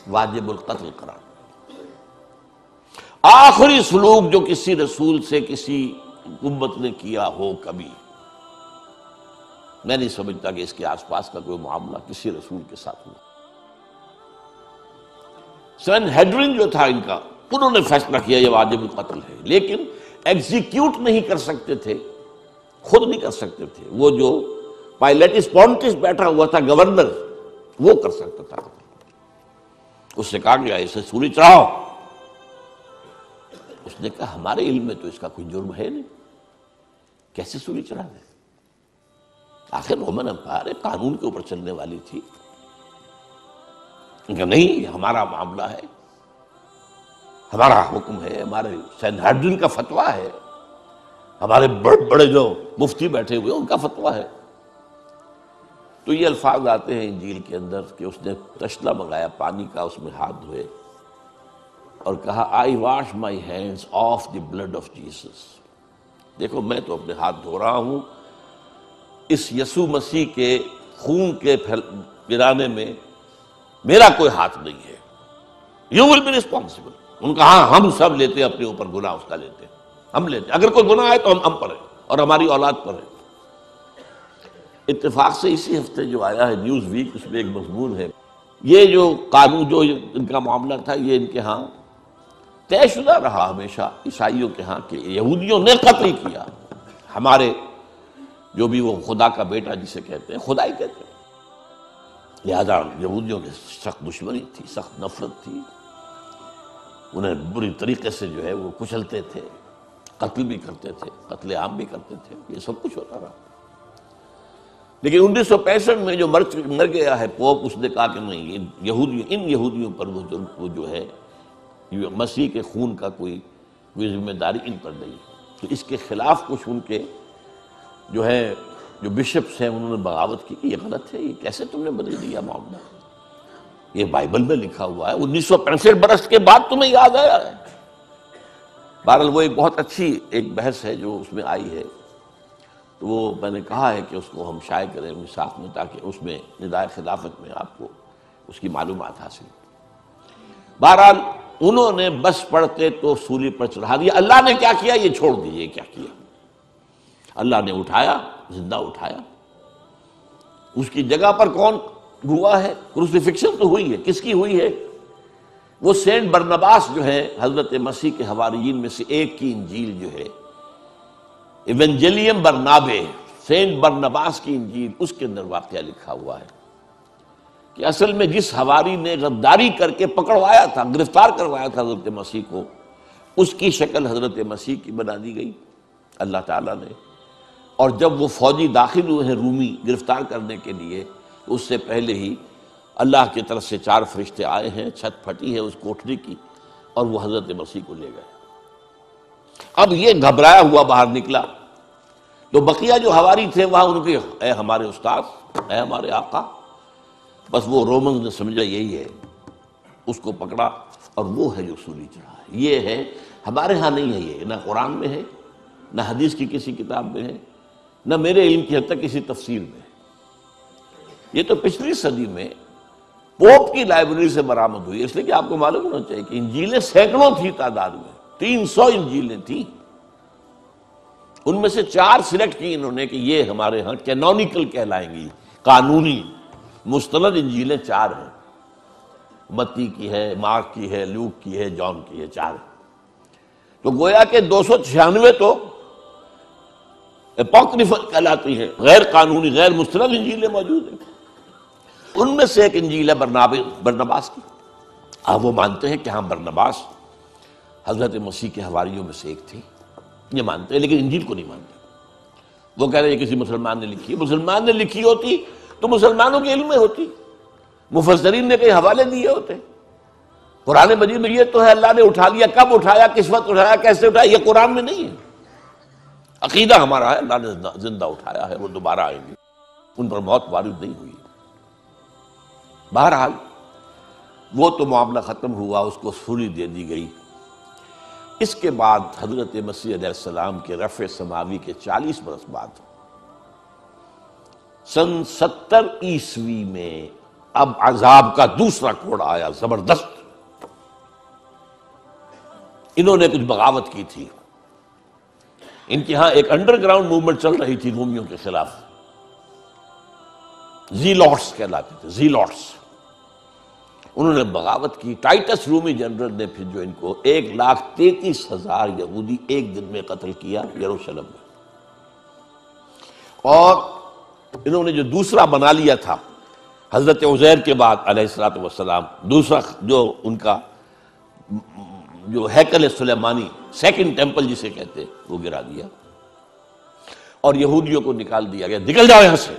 واجب القتل قرار دیا۔ آخری سلوک جو کسی رسول سے کسی امت نے کیا ہو کبھی، میں نہیں سمجھتا کہ اس کے آس پاس کا کوئی معاملہ کسی رسول کے ساتھ ہوا۔ سینہیڈرن جو تھا ان کا، انہوں نے فیصلہ کیا یہ واجب القتل ہے، لیکن ایگزیکیوٹ نہیں کر سکتے تھے، خود نہیں کر سکتے تھے۔ وہ جو پائلیٹس پونٹس بیٹھا ہوا تھا گورنر، وہ کر سکتا تھا۔ اس سے کہا گیا اسے سولی چڑھاؤ، اس نے کہا ہمارے علم میں تو اس کا کوئی جرم ہے نہیں، کیسے سولی چڑھا دیں؟ آخر رومن امپائر قانون کے اوپر چلنے والی تھی، کہ نہیں یہ ہمارا معاملہ ہے، ہمارا حکم ہے، ہمارے سینہیڈرن کا فتویٰ ہے، ہمارے بڑے بڑے جو مفتی بیٹھے ہوئے ان کا فتویٰ ہے۔ تو یہ الفاظ آتے ہیں انجیل کے اندر کہ اس نے تشلا منگایا پانی کا، اس میں ہاتھ دھوئے اور کہا I wash my hands of the blood of Jesus, دیکھو میں تو اپنے ہاتھ دھو رہا ہوں اس یسوع مسیح کے خون کے گرانے میں میرا کوئی ہاتھ نہیں ہے، یو ول بی ریسپانسبل۔ ان کا ہاں ہم سب لیتے ہیں اپنے اوپر گناہ، اس کا لیتے ہیں، ہم لیتے ہیں، اگر کوئی گناہ ہے تو ہم پر ہے اور ہماری اولاد پر ہے۔ اتفاق سے اسی ہفتے جو آیا ہے نیوز ویک، اس میں ایک مضمون ہے، یہ جو قانون جو ان کا معاملہ تھا یہ ان کے ہاں طے شدہ رہا ہمیشہ عیسائیوں کے ہاں کہ یہودیوں نے قتل کیا ہمارے جو بھی وہ خدا کا بیٹا جسے کہتے ہیں، خدا ہی کہتے ہیں۔ لہذا یہودیوں کی سخت دشمنی تھی، سخت نفرت تھی، انہیں بری طریقے سے جو ہے وہ کچلتے تھے، قتل بھی کرتے تھے، قتل عام بھی کرتے تھے، یہ سب کچھ ہوتا رہا۔ لیکن 1965 میں جو مر گیا ہے پوپ، اس نے کہا کہ نہیں، ان یہودیوں پر وہ جو ہے مسیح کے خون کا کوئی ذمہ داری ان پر نہیں۔ تو اس کے خلاف کچھ ان کے جو ہے جو بشپس ہیں انہوں نے بغاوت کی کہ یہ غلط ہے، یہ کیسے تم نے بدل دیا معاملہ، یہ بائبل میں لکھا ہوا ہے، 1965 برس کے بعد تمہیں یاد آیا ہے۔ بہرحال وہ ایک بہت اچھی ایک بحث ہے جو اس میں آئی ہے، تو وہ میں نے کہا ہے کہ اس کو ہم شائع کریں مساق میں، تاکہ اس میں ندائے خلافت میں آپ کو اس کی معلومات حاصل۔ بہرحال انہوں نے بس پڑھتے تو سولی پر چڑھا دیا۔ اللہ نے کیا کیا یہ چھوڑ دیجیے، کیا کیا اللہ نے اٹھایا، زندہ اٹھایا۔ اس کی جگہ پر کون ہوا ہے؟ کروسیفکشن تو ہوئی ہے، کس کی ہوئی ہے؟ وہ سینٹ برنباس جو ہے حضرت مسیح کے حواریین میں سے ایک کی انجیل جو ہے ایونجیلیم برنابے، سینٹ برنباس کی انجیل، اس کے اندر واقعہ لکھا ہوا ہے کہ اصل میں جس حواری نے غداری کر کے پکڑوایا تھا، گرفتار کروایا تھا حضرت مسیح کو، اس کی شکل حضرت مسیح کی بنا دی گئی اللہ تعالیٰ نے۔ اور جب وہ فوجی داخل ہوئے ہیں رومی گرفتار کرنے کے لیے، اس سے پہلے ہی اللہ کی طرف سے 4 فرشتے آئے ہیں، چھت پھٹی ہے اس کوٹری کی، اور وہ حضرت مسیح کو لے گئے۔ اب یہ گھبرایا ہوا باہر نکلا، تو بقیہ جو حواری تھے وہاں ان کے، اے ہمارے استاد، اے ہمارے آقا، بس وہ رومنز نے سمجھا یہی ہے، اس کو پکڑا اور وہ ہے جو سولی چڑھا ہے۔ یہ ہے، ہمارے ہاں نہیں ہے، یہ نہ قرآن میں ہے، نہ حدیث کی کسی کتاب میں ہے، نہ میرے علم کی حد تک کسی تفسیر میں ہے۔ یہ تو پچھلی صدی میں پوپ کی لائبریری سے برآمد ہوئی، اس لیے کہ آپ کو معلوم ہونا چاہیے کہ انجیلیں سینکڑوں تھی تعداد میں، 300 انجیلیں تھیں، ان میں سے 4 سلیکٹ کی انہوں نے کہ یہ ہمارے ہاں کینونیکل کہلائیں گی، قانونی مستند انجیلیں 4 ہیں، متی کی ہے، مارک کی ہے، لوک کی ہے، جان کی ہے، 4 ہیں۔ تو گویا کہ 296 تو اپوکریفل کہلاتی ہیں، غیر قانونی، غیر مستند انجیلیں موجود ہیں۔ ان میں سے ایک انجیل ہے برنباس کی۔ اب وہ مانتے ہیں کہ ہاں برنباس حضرت مسیح کے حواریوں میں سے ایک تھے، یہ مانتے ہیں، لیکن انجیل کو نہیں مانتے۔ وہ کہہ رہے ہیں کسی مسلمان نے لکھی ہے، مسلمان نے لکھی ہوتی تو مسلمانوں کے علم میں ہوتی، مفسرین نے کئی حوالے دیے ہوتے۔ قرآن مجید میں یہ تو ہے اللہ نے اٹھا لیا، کب اٹھایا، کس وقت اٹھایا، کیسے اٹھایا، یہ قرآن میں نہیں ہے۔ عقیدہ ہمارا ہے اللہ نے زندہ اٹھایا ہے، وہ دوبارہ آئیں گے، ان پر موت وارد نہیں ہوئی۔ بہرحال وہ تو معاملہ ختم ہوا، اس کو سولی دے دی گئی۔ اس کے بعد حضرت مسیح علیہ السلام کے رفع سماوی کے 40 برس بعد سن 70 عیسوی میں اب عذاب کا دوسرا کوڑ آیا زبردست۔ انہوں نے کچھ بغاوت کی تھی، ان کے ہاں ایک انڈر گراؤنڈ موومنٹ چل رہی تھی رومیوں کے خلاف، زیلوٹس کہلاتے تھے، زیلوٹس۔ انہوں نے بغاوت کی۔ ٹائٹس رومی جنرل نے پھر جو ان کو 1,33,000 یہودی ایک دن میں قتل کیا یروشلم میں، اور انہوں نے جو دوسرا بنا لیا تھا حضرت عزیر کے بعد علیہ الصلوۃ والسلام، دوسرا جو ان کا جو ہیکل سلیمانی، سیکنڈ ٹیمپل جسے کہتے ہیں، وہ گرا دیا اور یہودیوں کو نکال دیا گیا، نکل جاؤ یہاں سے،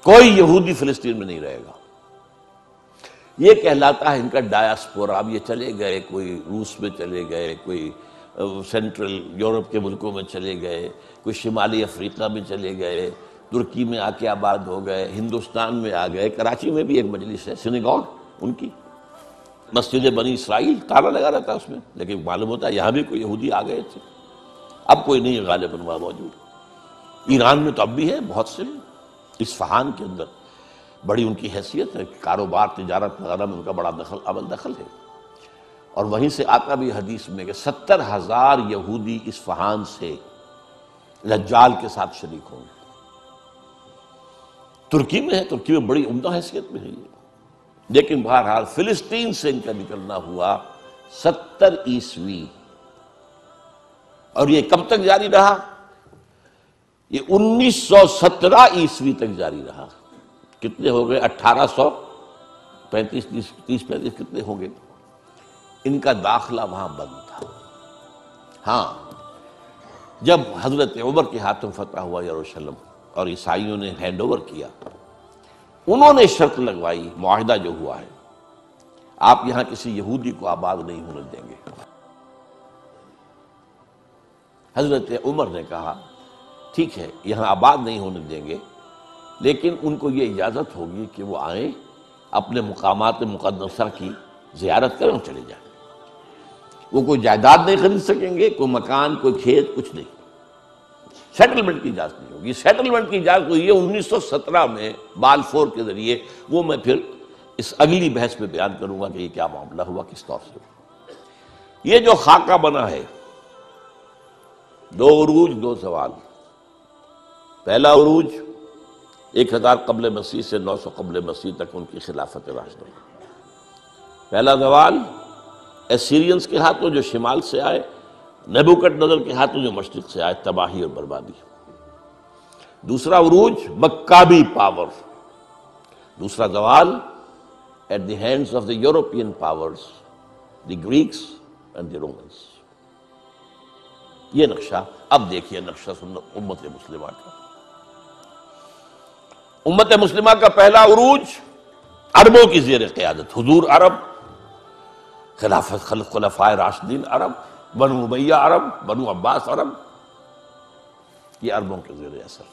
کوئی یہودی فلسطین میں نہیں رہے گا۔ یہ کہلاتا ہے ان کا ڈایاسپورا۔ اب یہ چلے گئے، کوئی روس میں چلے گئے، کوئی سینٹرل یورپ کے ملکوں میں چلے گئے، کوئی شمالی افریقہ میں چلے گئے، ترکی میں آ کے آباد ہو گئے، ہندوستان میں آ گئے۔ کراچی میں بھی ایک مجلس ہے سینیگوگ ان کی، مسجد بنی اسرائیل، تالا لگا رہتا ہے اس میں، لیکن معلوم ہوتا ہے یہاں بھی کوئی یہودی آ گئے تھے۔ اب کوئی نہیں ہے غالباً وہاں موجود۔ ایران میں تو اب بھی ہے بہت سے، اصفہان کے اندر بڑی ان کی حیثیت ہے، کاروبار تجارت وغیرہ میں ان کا بڑا دخل ہے۔ اور وہیں سے آتا بھی حدیث میں کہ 70,000 یہودی اصفہان سے دجال کے ساتھ شریک ہوں گے۔ ترکی میں ہے، ترکی میں بڑی عمدہ حیثیت میں ہے یہ۔ لیکن بہرحال فلسطین سے ان کا نکلنا ہوا 70 عیسوی، اور یہ کب تک جاری رہا؟ یہ 1917 عیسوی تک جاری رہا۔ کتنے ہو گئے؟ 1835 30 کتنے ہو گئے؟ ان کا داخلہ وہاں بند تھا۔ ہاں، جب حضرت عمر کے ہاتھوں فتح ہوا یروشلم اور عیسائیوں نے ہینڈ اوور کیا، انہوں نے شرط لگوائی، معاہدہ جو ہوا ہے، آپ یہاں کسی یہودی کو آباد نہیں ہونے دیں گے۔ حضرت عمر نے کہا ٹھیک ہے، یہاں آباد نہیں ہونے دیں گے، لیکن ان کو یہ اجازت ہوگی کہ وہ آئیں، اپنے مقامات مقدسہ کی زیارت کریں اور چلے جائیں۔ وہ کوئی جائیداد نہیں خرید سکیں گے، کوئی مکان، کوئی کھیت، کچھ نہیں۔ سیٹلمنٹ کی اجازت نہیں ہوگی۔ سیٹلمنٹ کی اجازت ہوئی ہے 1917 میں بالفور کے ذریعے، وہ میں پھر اس اگلی بحث میں بیان کروں گا کہ یہ کیا معاملہ ہوا، کس طور سے ہوا۔ یہ جو خاکہ بنا ہے، 2 عروج 2 زوال۔ پہلا عروج 1000 قبل مسیح سے 900 قبل مسیح تک ان کی خلافت راشدہ۔ پہلا زوال ایسیرینز کے ہاتھوں جو شمال سے آئے، نیبوکڈ نظر کے ہاتھوں جو مشرق سے آئے، تباہی اور بربادی۔ دوسرا عروج مکابی پاور، دوسرا زوال at the hands of the European powers, the Greeks and the Romans. یہ نقشہ اب دیکھیے، نقشہ امت مسلمہ کا. امت مسلمہ کا پہلا عروج عربوں کی زیر قیادت، حضور عرب، خلافت خلفائے راشدین عرب، بنو امیہ عرب، بنو عباس عرب، یہ عربوں کے زیر اثر.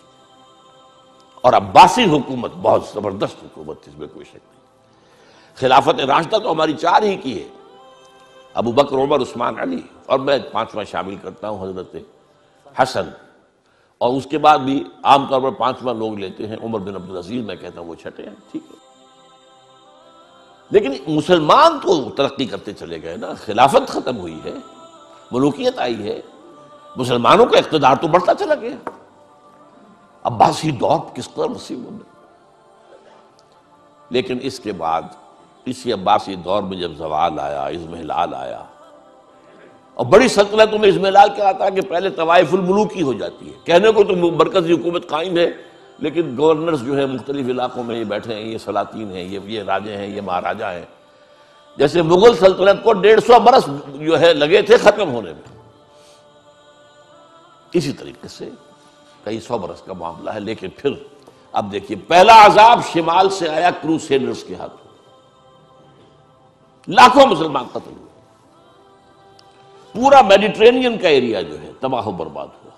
اور عباسی حکومت بہت زبردست حکومت تھی، اس میں کوئی شک نہیں. خلافت راشدہ تو ہماری چار ہی کی ہے، ابو بکر، عمر، عثمان، علی، اور میں پانچواں شامل کرتا ہوں حضرت حسن. اور اس کے بعد بھی عام طور پر پانچواں لوگ لیتے ہیں عمر بن عبدالعزیز، میں کہتا ہوں وہ چھٹے ہیں، ٹھیک ہے. لیکن مسلمان تو ترقی کرتے چلے گئے نا، خلافت ختم ہوئی ہے، ملوکیت آئی ہے، مسلمانوں کا اقتدار تو بڑھتا چلا گیا. عباسی دور کس قدر وسیع ہونا. لیکن اس کے بعد اسی عباسی دور میں جب زوال آیا، اضمحلال آیا، اور بڑی سلطنتوں میں اضمحلال کیا آتا ہے کہ پہلے طوائف الملوکی ہو جاتی ہے. کہنے کو تو مرکزی حکومت قائم ہے، لیکن گورنرز جو ہے مختلف علاقوں میں یہ بیٹھے ہیں، یہ سلاطین ہیں، یہ راجے ہیں، یہ مہاراجا ہیں. جیسے مغل سلطنت کو 150 برس جو ہے لگے تھے ختم ہونے میں، اسی طریقے سے کئی 100 برس کا معاملہ ہے. لیکن پھر اب دیکھیے، پہلا عذاب شمال سے آیا کروسیڈرز کے ہاتھوں، لاکھوں مسلمان قتل ہوئے، پورا میڈیٹرینین کا ایریا جو ہے تباہ و برباد ہوا.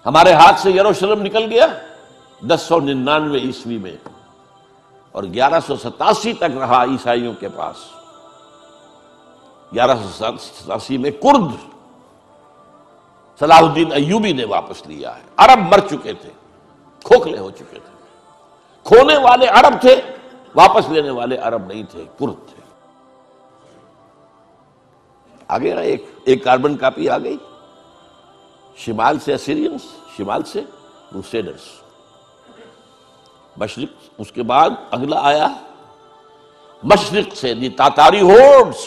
ہمارے ہاتھ سے یروشلم نکل گیا 1099 عیسوی میں، اور 1187 تک رہا عیسائیوں کے پاس. 1187 میں کرد صلاح الدین ایوبی نے واپس لیا ہے. عرب مر چکے تھے، کھوکھلے ہو چکے تھے. کھونے والے عرب تھے، واپس لینے والے عرب نہیں تھے، کرد تھے. آگے ایک کاربن کاپی آ گئی، شمال سے اسیرینز، شمال سے کروسیڈرز، مشرق. اس کے بعد اگلا آیا مشرق سے دی تاتاری ہورڈز،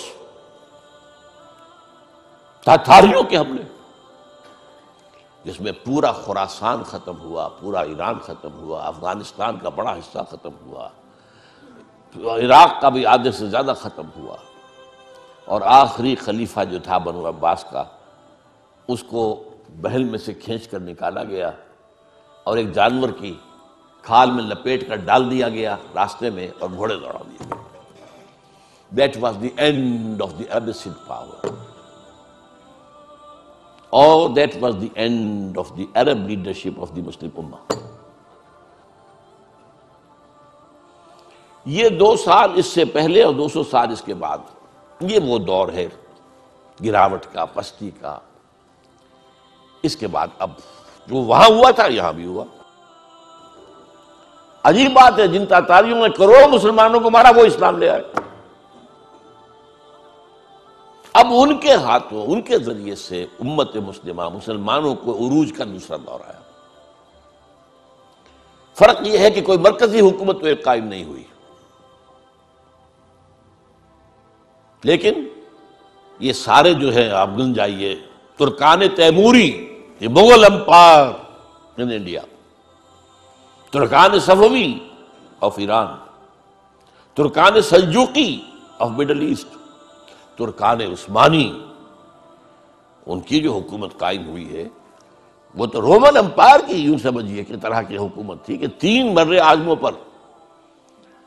تاتاریوں کے حملے، جس میں پورا خراسان ختم ہوا، پورا ایران ختم ہوا، افغانستان کا بڑا حصہ ختم ہوا، عراق کا بھی آدھے سے زیادہ ختم ہوا. اور آخری خلیفہ جو تھا بنو عباس کا، اس کو بحل میں سے کھینچ کر نکالا گیا اور ایک جانور کی کھال میں لپیٹ کر ڈال دیا گیا راستے میں، اور گھوڑے دوڑا دیے. That was the end of the Abbasid power. Or that was the end of the Arab leadership of the Muslim Ummah. یہ 2 سال اس سے پہلے اور 200 سال اس کے بعد، یہ وہ دور ہے گراوٹ کا، پستی کا. اس کے بعد اب جو وہاں ہوا تھا یہاں بھی ہوا. عجیب بات ہے، جن تاتاریوں نے کروڑوں مسلمانوں کو مارا وہ اسلام لے آئے. اب ان کے ہاتھوں، ان کے ذریعے سے امت مسلمہ، مسلمانوں کو عروج کا دوسرا دور آیا. فرق یہ ہے کہ کوئی مرکزی حکومت تو ایک قائم نہیں ہوئی، لیکن یہ سارے جو ہے آپ گن جائیے، ترکان تیموری، یہ مغل امپائر ان انڈیا، ترکان صفوی آف ایران، ترکان سلجوقی آف مڈل ایسٹ، ترکان عثمانی، ان کی جو حکومت قائم ہوئی ہے وہ تو رومن امپائر کی یوں سمجھیے کہ طرح کی حکومت تھی کہ 3 بر اعظموں پر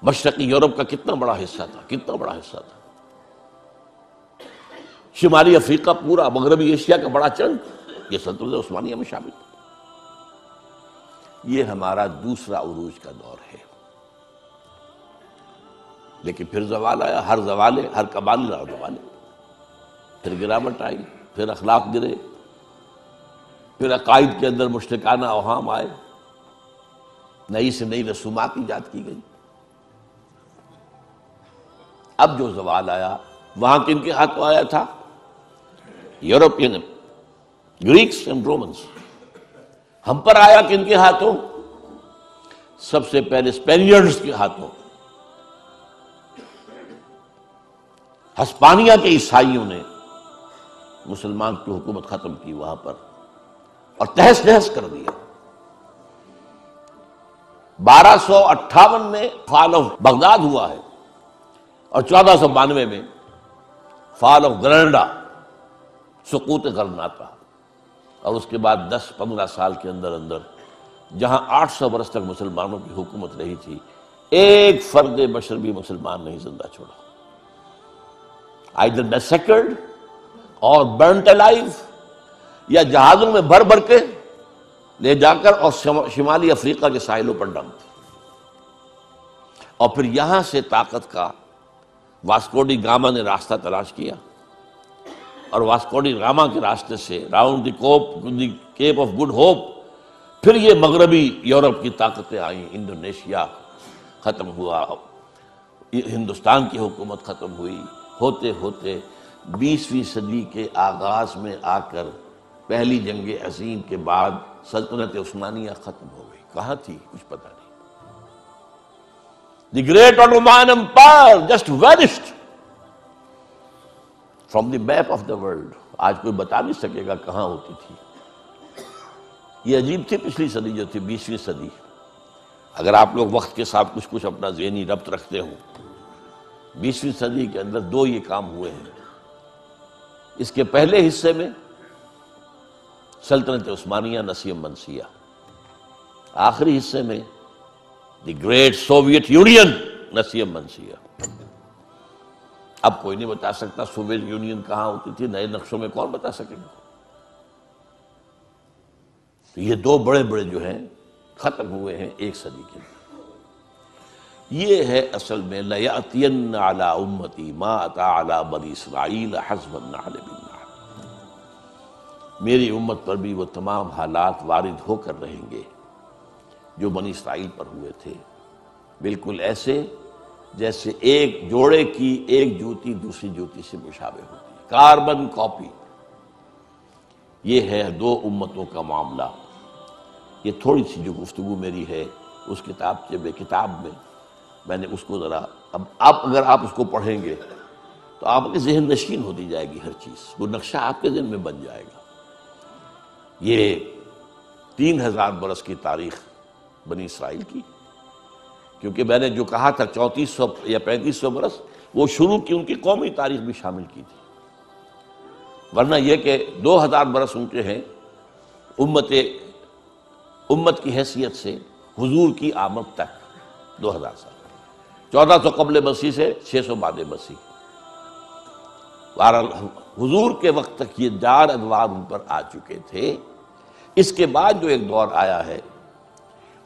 مشرقی یورپ کا کتنا بڑا حصہ تھا، کتنا بڑا حصہ تھا. شمالی افریقہ، پورا مغربی ایشیا کا بڑا چنک یہ سلطنت عثمانیہ میں شامل تھا. یہ ہمارا دوسرا عروج کا دور ہے. لیکن پھر زوال آیا، ہر زوالے، ہر کمال زوالے، پھر گراوٹ آئی، پھر اخلاق گرے، پھر عقائد کے اندر مشرکانہ اوہام آئے، نئی سے نئی رسومات ایجاد کی گئی. اب جو زوال آیا وہاں کن کے ہاتھوں آیا تھا؟ European, Greeks and Romans. ہم پر آیا کن کے ہاتھوں؟ سب سے پہلے اسپینیئرز کے ہاتھوں. ہسپانیہ کے عیسائیوں نے مسلمان کی حکومت ختم کی وہاں پر اور تہس نہس کر دیا. 1258 میں فال آف بغداد ہوا ہے اور 1492 میں فال آف گرناڈا، سقوط غرناطہ، اور اس کے بعد 10-15 سال کے اندر اندر جہاں 800 برس تک مسلمانوں کی حکومت رہی تھی، ایک فرد بشر بھی مسلمان نہیں زندہ چھوڑا، either massacred اور burnt alive، یا جہازوں میں بھر بھر کے لے جا کر اور شمالی افریقہ کے ساحلوں پر ڈمپ، اور پھر یہاں سے طاقت کا واسکو ڈی گاما نے راستہ تلاش کیا، اور واسکو ڈی گاما کے راستے سے round the Cape of Good Hope پھر یہ مغربی یورپ کی طاقتیں آئیں، انڈونیشیا ختم ہوا، ہندوستان کی حکومت ختم ہوئی، ہوتے ہوتے 20ویں صدی کے آغاز میں آ کر پہلی جنگ عظیم کے بعد سلطنت عثمانیہ ختم ہو گئی۔ کہاں تھی کچھ پتہ نہیں۔ The great Ottoman Empire just vanished from the map of the world۔ آج کوئی بتا نہیں سکے گا کہاں ہوتی تھی۔ یہ عجیب تھی پچھلی صدی جو تھی 20ویں صدی۔ اگر آپ لوگ وقت کے ساتھ کچھ اپنا ذہنی ربط رکھتے ہو، 20ویں صدی کے اندر 2 یہ کام ہوئے ہیں۔ اس کے پہلے حصے میں سلطنت عثمانیہ نسیم منسیہ، آخری حصے میں دی گریٹ سوویت یونین نسیم منسیہ۔ اب کوئی نہیں بتا سکتا سوویت یونین کہاں ہوتی تھی، نئے نقشوں میں کون بتا سکے گا؟ تو یہ 2 بڑے بڑے جو ہیں ختم ہوئے ہیں ایک صدی کے اندر۔ یہ ہے اصل میں لَيَأْتِيَنَّ عَلَىٰ أُمَّتِي مَا أَتَىٰ عَلَىٰ بَنِي إِسْرَائِيلَ حَسْبَ النَّعْلِ بِالنَّعْلِ۔ میری امت پر بھی وہ تمام حالات وارد ہو کر رہیں گے جو بنی اسرائیل پر ہوئے تھے، بالکل ایسے جیسے ایک جوڑے کی ایک جوتی دوسری جوتی سے مشابہ ہوتی ہے، کاربن کاپی۔ یہ ہے 2 امتوں کا معاملہ۔ یہ تھوڑی سی جو گفتگو میری ہے اس کتاب میں میں نے اس کو ذرا، اب اگر آپ اس کو پڑھیں گے تو آپ کے ذہن نشین ہوتی جائے گی ہر چیز، وہ نقشہ آپ کے ذہن میں بن جائے گا۔ یہ 3000 برس کی تاریخ بنی اسرائیل کی، کیونکہ میں نے جو کہا تھا 3400 یا 3500 برس، وہ شروع کی ان کی قومی تاریخ بھی شامل کی تھی، ورنہ یہ کہ 2000 برس ان کے ہیں امت کی حیثیت سے حضور کی آمد تک، 2000 سال، 1400 قبل مسیح سے 600 بعد مسیح۔ بہرحال حضور کے وقت تک یہ 4 ادوار ان پر آ چکے تھے۔ اس کے بعد جو ایک دور آیا ہے،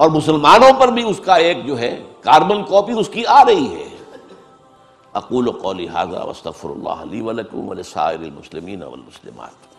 اور مسلمانوں پر بھی اس کا ایک جو ہے کاربن کاپی اس کی آ رہی ہے۔ اقول قولی ھذا واستغفر اللہ لی ولکم ولسائر المسلمین والمسلمات۔